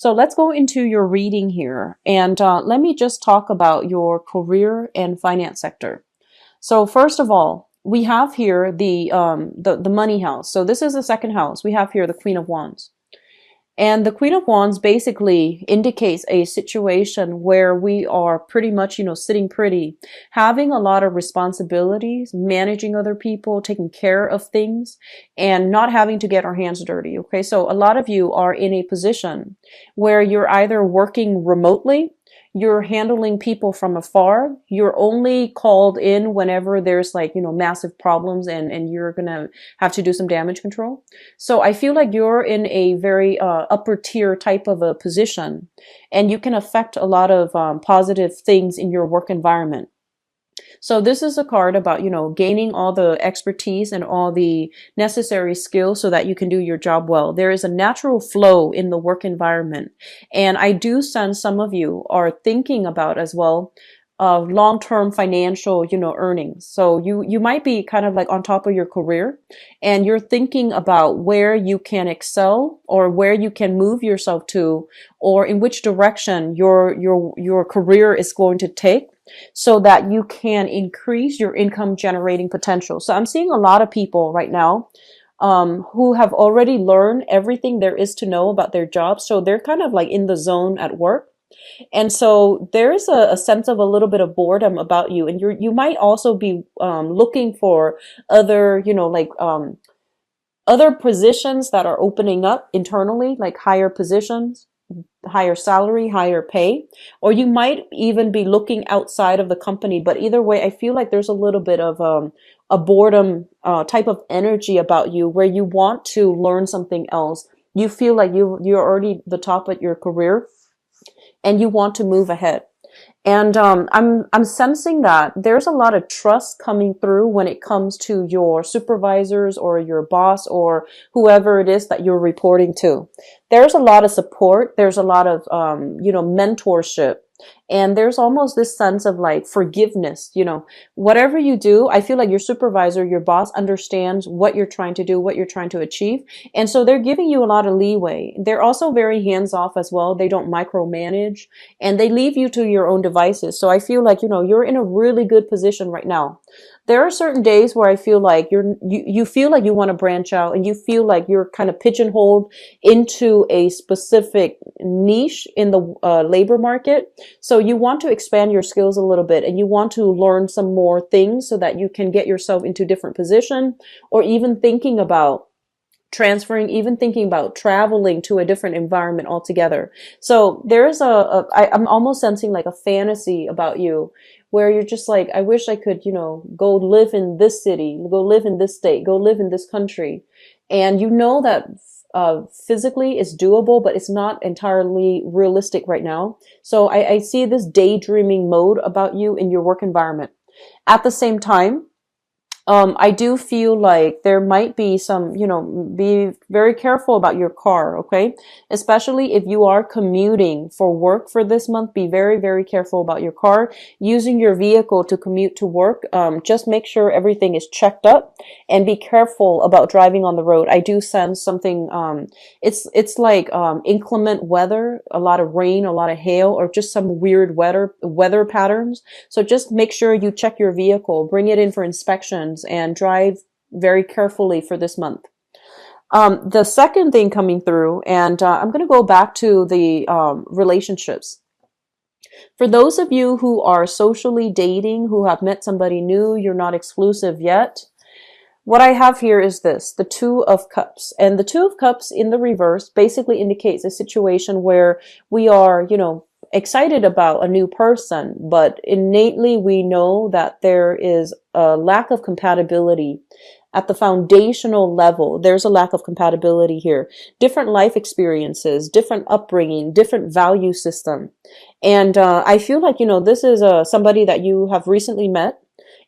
So let's go into your reading here. And let me just talk about your career and finance sector. So first of all, we have here the money house. So this is the second house. We have here the Queen of Wands. And the Queen of Wands basically indicates a situation where we are pretty much, sitting pretty, having a lot of responsibilities, managing other people, taking care of things, and not having to get our hands dirty. Okay. So a lot of you are in a position where you're either working remotely, you're handling people from afar. You're only called in whenever there's like, massive problems and you're going to have to do some damage control. So I feel like you're in a very upper tier type of a position, and you can affect a lot of positive things in your work environment. So this is a card about, gaining all the expertise and all the necessary skills so that you can do your job well. There is a natural flow in the work environment. And I do sense some of you are thinking about as well long-term financial, earnings. So you might be kind of like on top of your career, and you're thinking about where you can excel or where you can move yourself to, or in which direction your career is going to take, so that you can increase your income generating potential. So I'm seeing a lot of people right now who have already learned everything there is to know about their job. So they're kind of like in the zone at work. And so there is a sense of a little bit of boredom about you. And you might also be looking for other, other positions that are opening up internally, like higher positions, higher salary, higher pay, or you might even be looking outside of the company. But either way, I feel like there's a little bit of a boredom type of energy about you where you want to learn something else. You feel like you're already the top of your career and you want to move ahead. And I'm sensing that there's a lot of trust coming through when it comes to your supervisors or your boss or whoever it is that you're reporting to. There's a lot of support. There's a lot of, mentorship. And there's almost this sense of like forgiveness, whatever you do, I feel like your supervisor, your boss understands what you're trying to do, what you're trying to achieve. And so they're giving you a lot of leeway. They're also very hands off as well. They don't micromanage, and they leave you to your own devices. So I feel like, you're in a really good position right now. There are certain days where I feel like you feel like you want to branch out, and you feel like you're kind of pigeonholed into a specific niche in the labor market. So you want to expand your skills a little bit, and you want to learn some more things so that you can get yourself into different position, or even thinking about transferring, even thinking about traveling to a different environment altogether. So there's I'm almost sensing like a fantasy about you where you're just like, I wish I could, go live in this city, go live in this state, go live in this country. And that physically it's doable, but it's not entirely realistic right now. So I see this daydreaming mode about you in your work environment. At the same time, I do feel like there might be some, be very careful about your car, okay? Especially if you are commuting for work for this month, be very, very careful about your car. Using your vehicle to commute to work, just make sure everything is checked up, and be careful about driving on the road. I do sense something, it's like inclement weather, a lot of rain, a lot of hail, or just some weird weather patterns. So just make sure you check your vehicle, bring it in for inspection, and drive very carefully for this month. The second thing coming through, and I'm going to go back to the relationships. For those of you who are socially dating, who have met somebody new, you're not exclusive yet. What I have here is this, the Two of Cups. And the Two of Cups in the reverse basically indicates a situation where we are, excited about a new person, but innately we know that there is a lack of compatibility at the foundational level. There's a lack of compatibility here. Different life experiences, different upbringing, different value system. And I feel like, this is somebody that you have recently met.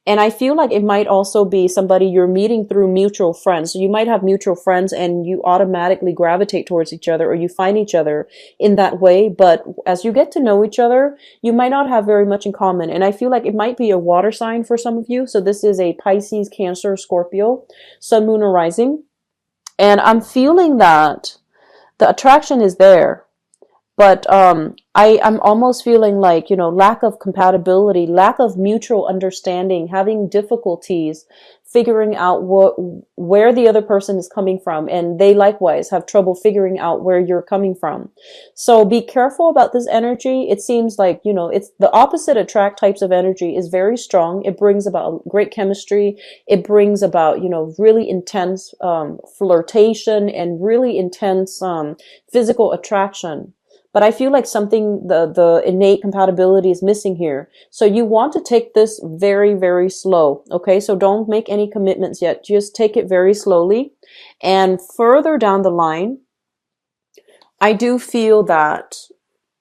And I feel like it might also be somebody you're meeting through mutual friends. So you might have mutual friends and you automatically gravitate towards each other, or you find each other in that way. But as you get to know each other, you might not have very much in common. And I feel like it might be a water sign for some of you. So this is a Pisces, Cancer, Scorpio, Sun, Moon, or Rising. And I'm feeling that the attraction is there. But I'm almost feeling like, lack of compatibility, lack of mutual understanding, having difficulties figuring out where the other person is coming from, and they likewise have trouble figuring out where you're coming from. So be careful about this energy. It seems like, it's the opposite attract types of energy is very strong. It brings about great chemistry. It brings about, really intense flirtation and really intense physical attraction. But I feel like something, the innate compatibility is missing here. So you want to take this very, very slow. Okay. So don't make any commitments yet. Just take it very slowly. And further down the line, I do feel that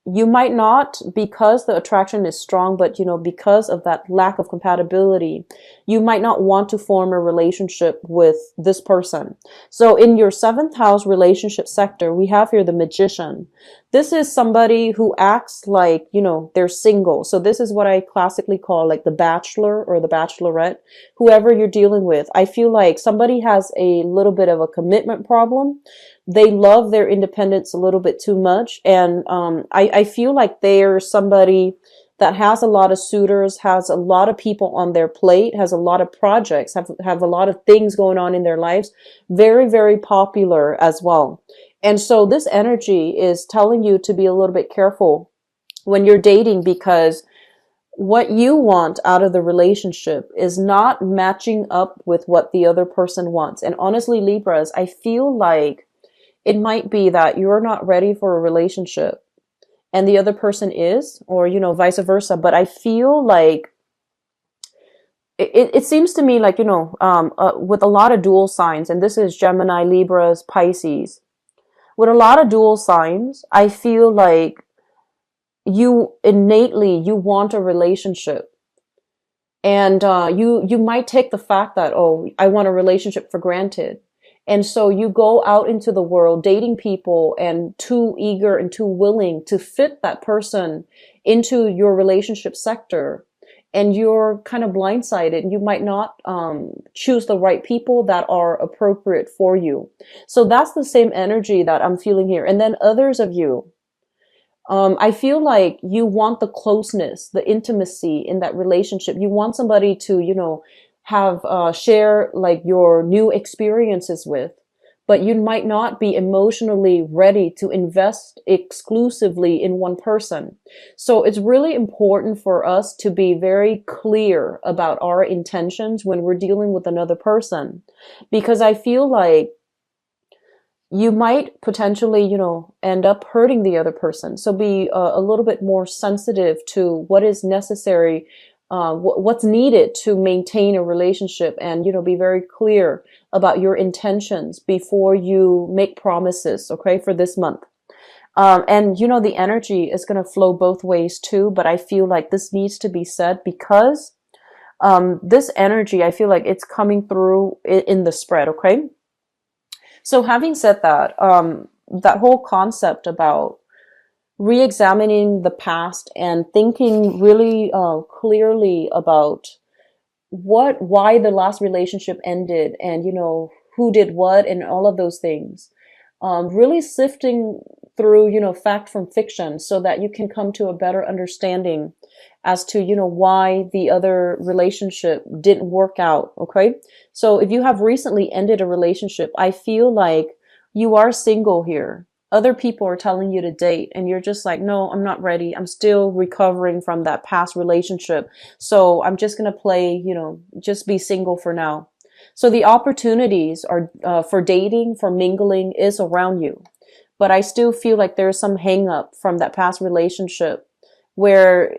you might not, because the attraction is strong, but because of that lack of compatibility, you might not want to form a relationship with this person. So in your seventh house relationship sector, we have here the Magician. This is somebody who acts like, they're single. So this is what I classically call like the bachelor or the bachelorette, whoever you're dealing with. I feel like somebody has a little bit of a commitment problem. They love their independence a little bit too much. And I feel like they're somebody that has a lot of suitors, has a lot of people on their plate, has a lot of projects, have a lot of things going on in their lives. Very, very popular as well. And so this energy is telling you to be a little bit careful when you're dating, because what you want out of the relationship is not matching up with what the other person wants. And honestly, Libras, I feel like it might be that you're not ready for a relationship and the other person is, or, vice versa. But I feel like it seems to me like, with a lot of dual signs, and this is Gemini, Libras, Pisces, with a lot of dual signs, I feel like you want a relationship. And you might take the fact that, oh, I want a relationship for granted. And so you go out into the world dating people and too eager and too willing to fit that person into your relationship sector. And you're kind of blindsided. You might not choose the right people that are appropriate for you. So that's the same energy that I'm feeling here. And then others of you, I feel like you want the closeness, the intimacy in that relationship. You want somebody to, have share like your new experiences with, but you might not be emotionally ready to invest exclusively in one person. So it's really important for us to be very clear about our intentions when we're dealing with another person, because I feel like you might potentially, end up hurting the other person. So be a little bit more sensitive to what is necessary, what's needed to maintain a relationship, and, be very clear about your intentions before you make promises, okay, for this month. And, the energy is going to flow both ways too, but I feel like this needs to be said because this energy, I feel like it's coming through in the spread, okay? So having said that, that whole concept about re-examining the past and thinking really clearly about why the last relationship ended, and who did what and all of those things, really sifting through fact from fiction so that you can come to a better understanding as to why the other relationship didn't work out. Okay, so if you have recently ended a relationship, I feel like you are single here. Other people are telling you to date and you're just like, no, I'm not ready. I'm still recovering from that past relationship. So I'm just going to play, just be single for now. So the opportunities are for dating, for mingling is around you. But I still feel like there's some hang up from that past relationship where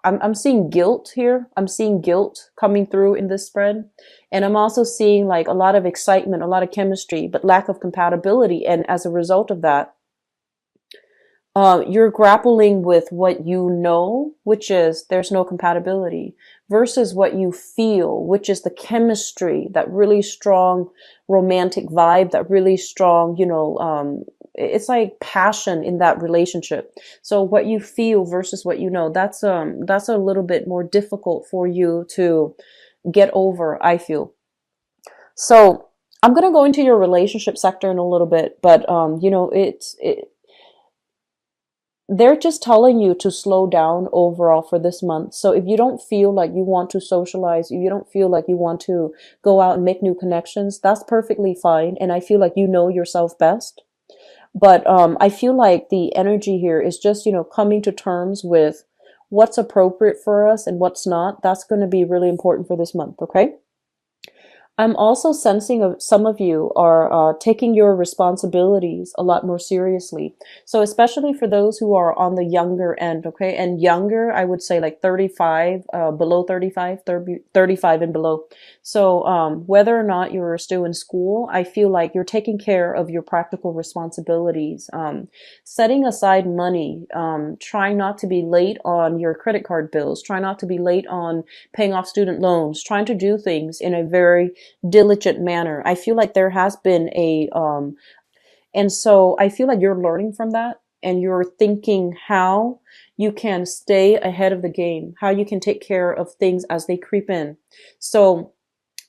I'm seeing guilt here. I'm seeing guilt coming through in this spread. And I'm also seeing like a lot of excitement, a lot of chemistry, but lack of compatibility. And as a result of that, you're grappling with what you know, which is there's no compatibility, versus what you feel, which is the chemistry, that really strong romantic vibe, that really strong, it's like passion in that relationship. So what you feel versus what you know, that's a little bit more difficult for you to get over, I feel. So I'm going to go into your relationship sector in a little bit, but, they're just telling you to slow down overall for this month. So if you don't feel like you want to socialize, if you don't feel like you want to go out and make new connections, that's perfectly fine. And I feel like you know yourself best. But I feel like the energy here is just, coming to terms with what's appropriate for us and what's not. That's going to be really important for this month, okay? I'm also sensing some of you are taking your responsibilities a lot more seriously. So especially for those who are on the younger end, okay? And younger, I would say like 35, below 35, 30, 35 and below. So whether or not you're still in school, I feel like you're taking care of your practical responsibilities, setting aside money, trying not to be late on your credit card bills, trying not to be late on paying off student loans, trying to do things in a very diligent manner. I feel like there has been and so I feel like you're learning from that and you're thinking how you can stay ahead of the game, how you can take care of things as they creep in. So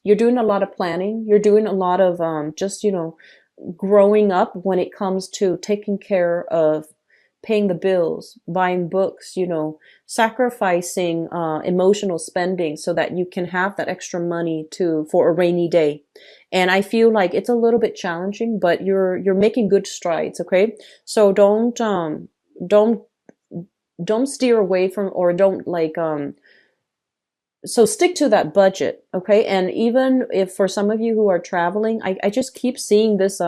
you're doing a lot of planning. You're doing a lot of just, growing up when it comes to taking care of paying the bills, buying books, sacrificing emotional spending so that you can have that extra money for a rainy day. And I feel like it's a little bit challenging, but you're making good strides, okay? So don't don't steer away from, or don't so stick to that budget, okay? And even if for some of you who are traveling, I just keep seeing this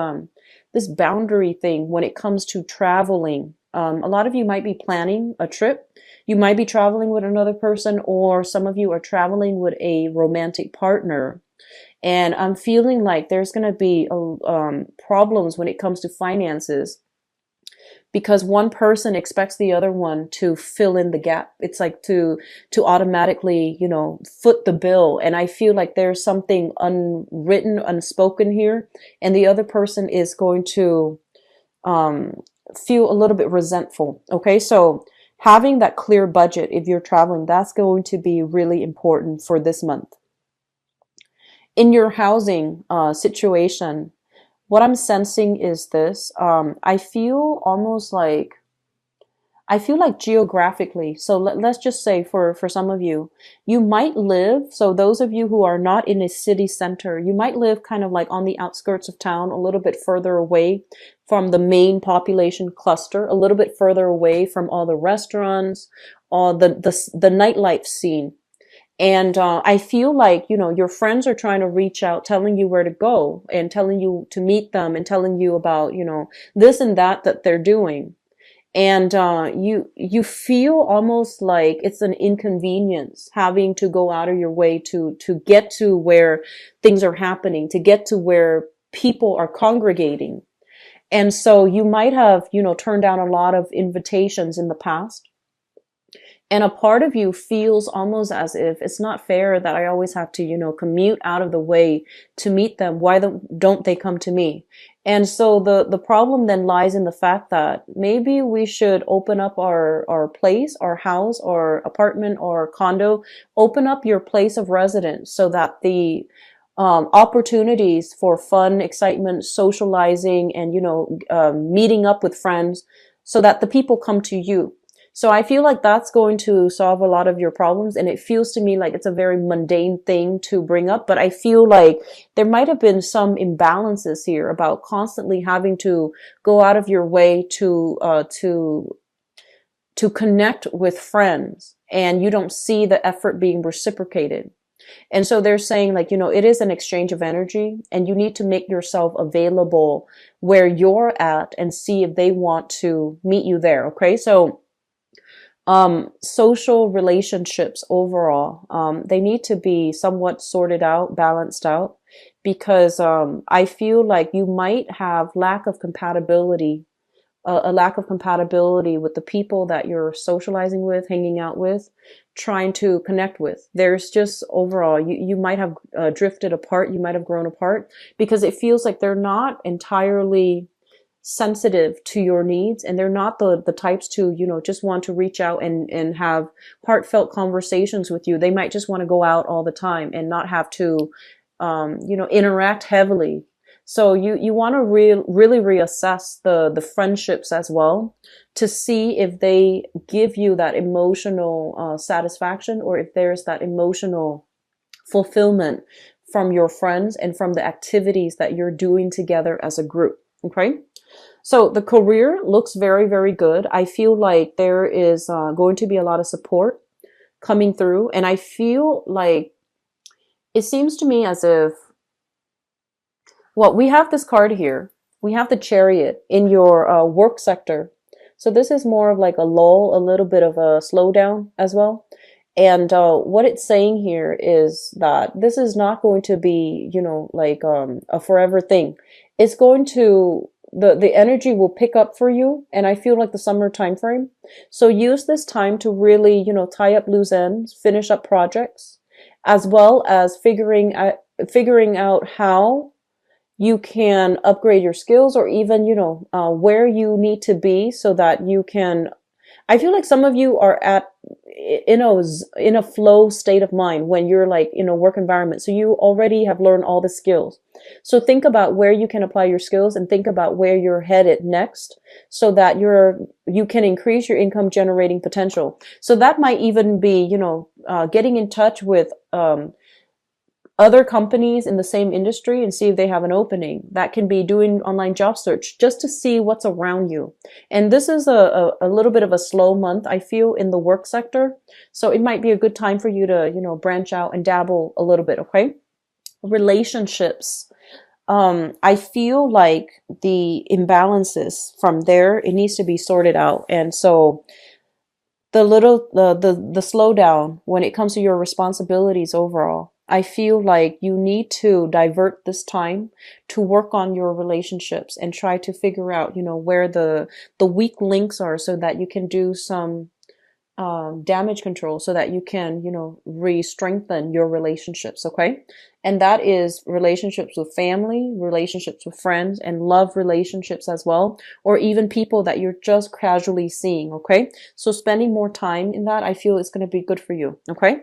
boundary thing when it comes to traveling. A lot of you might be planning a trip. You might be traveling with another person, or some of you are traveling with a romantic partner. And I'm feeling like there's going to be problems when it comes to finances, because one person expects the other one to fill in the gap. It's like to automatically, foot the bill. And I feel like there's something unwritten, unspoken here, and the other person is going to feel a little bit resentful. Okay, so having that clear budget if you're traveling, that's going to be really important for this month. In your housing situation, what I'm sensing is this. I feel like geographically, so let's just say for some of you, you might live, so those of you who are not in a city center, you might live kind of like on the outskirts of town, a little bit further away from the main population cluster, a little bit further away from all the restaurants, all the nightlife scene. And I feel like, your friends are trying to reach out, telling you where to go and telling you to meet them and telling you about, this and that they're doing. And you feel almost like it's an inconvenience having to go out of your way to get to where things are happening, to get to where people are congregating. And so you might have, turned down a lot of invitations in the past. And a part of you feels almost as if it's not fair that I always have to, commute out of the way to meet them. Why don't they come to me? And so the problem then lies in the fact that maybe we should open up our place, our house, or apartment or condo, open up your place of residence so that the opportunities for fun, excitement, socializing, and, meeting up with friends, so that the people come to you. So I feel like that's going to solve a lot of your problems. And it feels to me like it's a very mundane thing to bring up. But I feel like there might have been some imbalances here about constantly having to go out of your way to connect with friends, and you don't see the effort being reciprocated. And so they're saying like, it is an exchange of energy, and you need to make yourself available where you're at and see if they want to meet you there. Okay. So social relationships overall, they need to be somewhat sorted out, balanced out, because I feel like you might have lack of compatibility, a lack of compatibility with the people that you're socializing with, hanging out with, trying to connect with. There's just overall, you might have drifted apart, you might have grown apart, because it feels like they're not entirely sensitive to your needs, and they're not the types to, just want to reach out and have heartfelt conversations with you. They might just want to go out all the time and not have to, interact heavily. So you want to really reassess the friendships as well, to see if they give you that emotional satisfaction, or if there's that emotional fulfillment from your friends and from the activities that you're doing together as a group. Okay. So the career looks very, very good. I feel like there is going to be a lot of support coming through. And I feel like it seems to me as if, well, we have this card here. We have the Chariot in your work sector. So this is more of like a lull, a little bit of a slowdown as well. And what it's saying here is that this is not going to be, like a forever thing. It's going to, the energy will pick up for you. And I feel like the summer time frame. So use this time to really, tie up loose ends, finish up projects, as well as figuring out how you can upgrade your skills, or even, where you need to be so that you can, I feel like some of you are in a flow state of mind when you're like in a work environment. So you already have learned all the skills. So think about where you can apply your skills, and think about where you're headed next, so that you can increase your income generating potential. So that might even be, getting in touch with, other companies in the same industry and see if they have an opening. That can be doing online job search just to see what's around you. And this is a little bit of a slow month, I feel, in the work sector. So it might be a good time for you to, branch out and dabble a little bit, okay? Relationships. I feel like the imbalances from there, it needs to be sorted out. And so the slowdown when it comes to your responsibilities overall, I feel like you need to divert this time to work on your relationships and try to figure out, where the weak links are, so that you can do some damage control, so that you can, re-strengthen your relationships. Okay. And that is relationships with family, relationships with friends, and love relationships as well, or even people that you're just casually seeing. Okay. So spending more time in that, I feel it's going to be good for you. Okay.